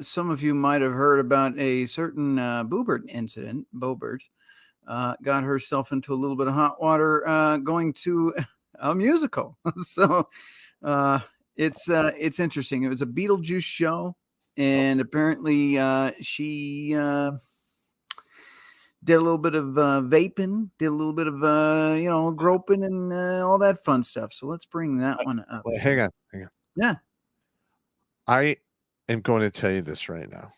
some of you might have heard about a certain Boebert incident. Bobert got herself into a little bit of hot water going to a musical. So uh, it's interesting. It was a Beetlejuice show, and apparently she did a little bit of vaping, did a little bit of groping and all that fun stuff. So let's bring that one up. Well, hang on. Yeah. I am going to tell you this right now.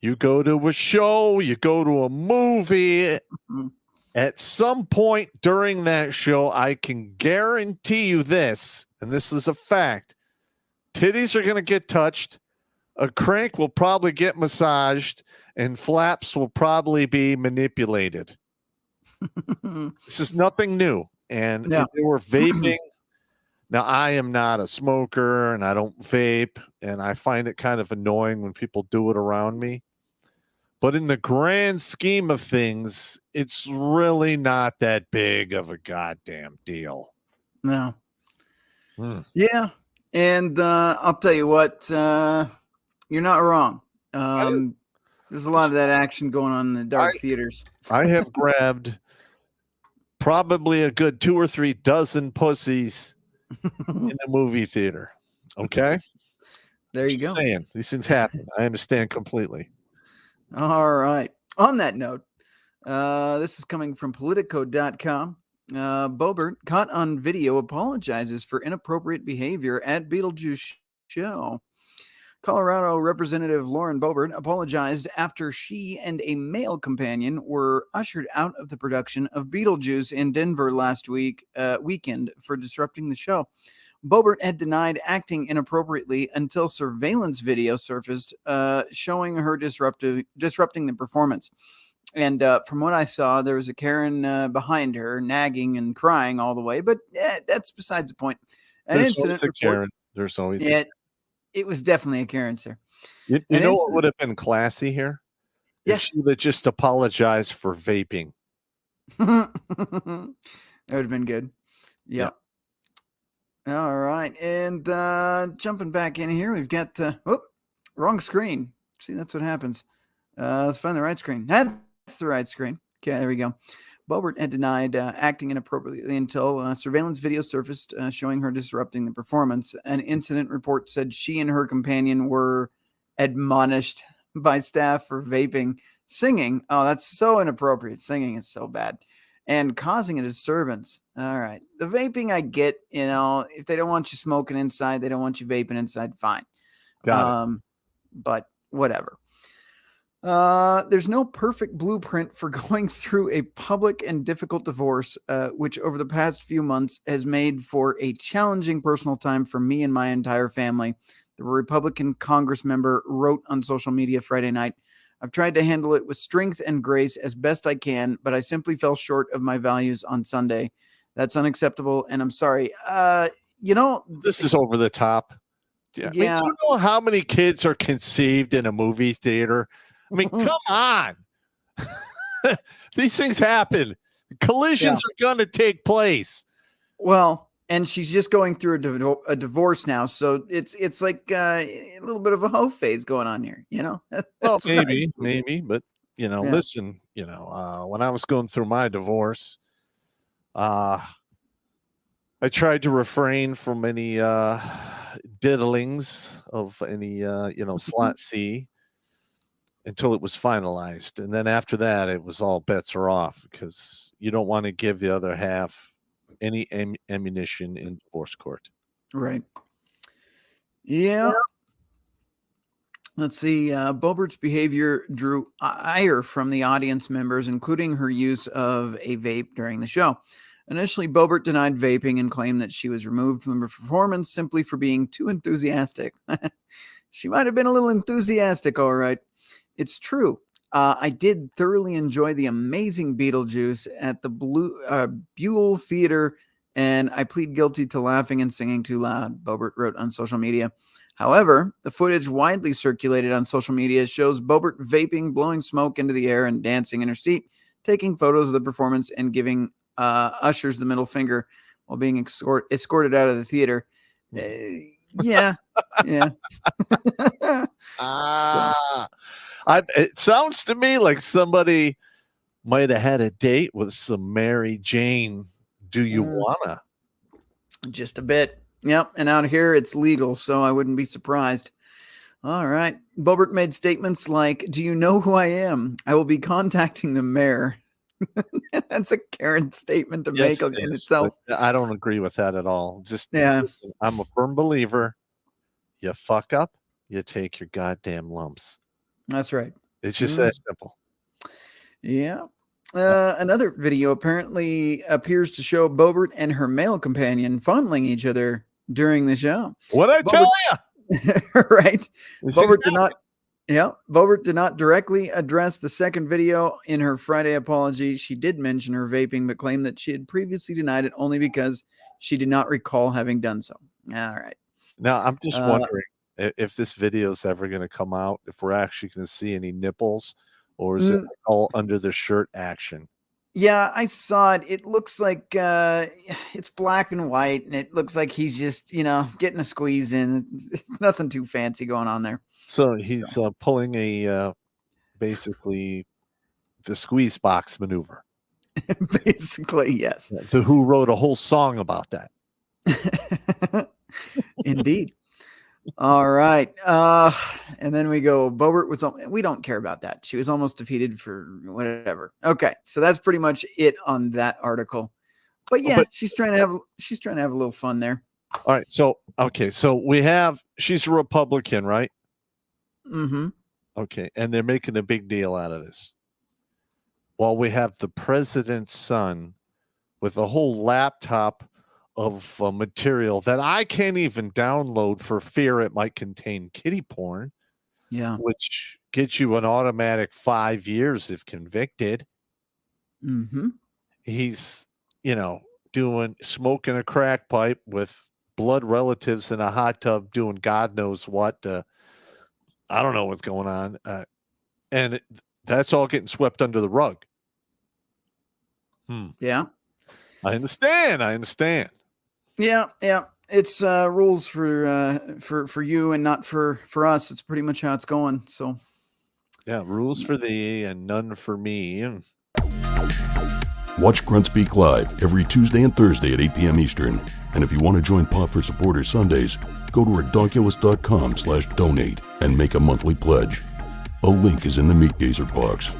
You go to a show, you go to a movie. At some point during that show, I can guarantee you this, and this is a fact. Titties are going to get touched. A crank will probably get massaged, and flaps will probably be manipulated. This is nothing new. And if they were vaping, now I am not a smoker and I don't vape, and I find it kind of annoying when people do it around me. But in the grand scheme of things, it's really not that big of a goddamn deal. No. Yeah. And I'll tell you what, you're not wrong. There's a lot of that action going on in the dark theaters. I have grabbed probably a good 2 or 3 dozen pussies in the movie theater. Okay? There you go. Saying, these things happen. I understand completely. All right. On that note, this is coming from Politico.com. Bobert, caught on video, apologizes for inappropriate behavior at Beetlejuice show. Colorado Representative Lauren Boebert apologized after she and a male companion were ushered out of the production of Beetlejuice in Denver last weekend for disrupting the show. Bobert had denied acting inappropriately until surveillance video surfaced showing her disrupting the performance. And from what I saw, there was a Karen behind her, nagging and crying all the way. But that's besides the point. There's always a Karen. There's always it was definitely a Karen, sir. You know what would have been classy here? If she would just apologize for vaping. That would have been good. Yeah. All right. And jumping back in here, we've got wrong screen. See, that's what happens. Let's find the right screen. That's the right screen. Okay, there we go. Bobert had denied acting inappropriately until surveillance video surfaced showing her disrupting the performance. An incident report said she and her companion were admonished by staff for vaping, singing. Oh, that's so inappropriate. Singing is so bad. And causing a disturbance. All right. The vaping, I get, if they don't want you smoking inside, they don't want you vaping inside, fine. Got it. But whatever. There's no perfect blueprint for going through a public and difficult divorce, which over the past few months has made for a challenging personal time for me and my entire family. The Republican Congress member wrote on social media Friday night, I've tried to handle it with strength and grace as best I can, but I simply fell short of my values on Sunday. That's unacceptable, and I'm sorry. This is over the top. Yeah. I mean, do you know how many kids are conceived in a movie theater? I mean, come on. These things happen. Collisions are going to take place. Well, and she's just going through a divorce now, so it's like a little bit of a hoe phase going on here, Well, maybe, but listen, when I was going through my divorce, I tried to refrain from any diddlings of any slot C until it was finalized, and then after that, it was all bets are off because you don't want to give the other half any ammunition in divorce court. Right. Yeah. Let's see. Bobert's behavior drew ire from the audience members, including her use of a vape during the show. Initially, Bobert denied vaping and claimed that she was removed from the performance simply for being too enthusiastic. She might have been a little enthusiastic, all right. It's true. I did thoroughly enjoy the amazing Beetlejuice at the Buell Theater, and I plead guilty to laughing and singing too loud, Bobert wrote on social media. However, the footage widely circulated on social media shows Bobert vaping, blowing smoke into the air, and dancing in her seat, taking photos of the performance and giving ushers the middle finger while being escorted out of the theater. Yeah. Yeah. It sounds to me like somebody might have had a date with some Mary Jane. Do you wanna? Just a bit. Yep. And out here it's legal, so I wouldn't be surprised. All right. Bobert made statements like, "Do you know who I am? I will be contacting the mayor." That's a Karen statement to Yes, make it in is, itself. but I don't agree with that at all. Just Yeah. listen, I'm a firm believer. You fuck up, you take your goddamn lumps. That's right. It's just that simple. Yeah. Another video apparently appears to show Bobert and her male companion fondling each other during the show. What'd I tell you? Right. It's Bobert did exactly- not. Yeah, Bobert did not directly address the second video in her Friday apology. She did mention her vaping, but claimed that she had previously denied it only because she did not recall having done so. All right. Now, I'm just wondering if this video is ever going to come out, if we're actually going to see any nipples, or is it all under the shirt action? Yeah, I saw it. It looks like it's black and white, and it looks like he's just, getting a squeeze in. Nothing too fancy going on there. So he's pulling a basically the squeeze box maneuver. Basically, yes. Who wrote a whole song about that? Indeed. All right. And then we go, Bobert was, we don't care about that. She was almost defeated for whatever. Okay. So that's pretty much it on that article. But yeah, she's trying to have a little fun there. All right. So, okay. So she's a Republican, right? Mm-hmm. Okay. And they're making a big deal out of this. While we have the president's son with a whole laptop of material that I can't even download for fear it might contain kiddie porn. Yeah. Which gets you an automatic 5 years if convicted. Mm-hmm. He's, smoking a crack pipe with blood relatives in a hot tub doing God knows what. I don't know what's going on. And that's all getting swept under the rug. Yeah. I understand. Yeah. It's rules for you and not for us. It's pretty much how it's going. So yeah, rules for thee and none for me. Watch Grunt Speak live every Tuesday and Thursday at 8 p.m. Eastern. And if you want to join Pop for Supporters Sundays, go to redonkulous.com/donate and make a monthly pledge. A link is in the Meat Gazer box.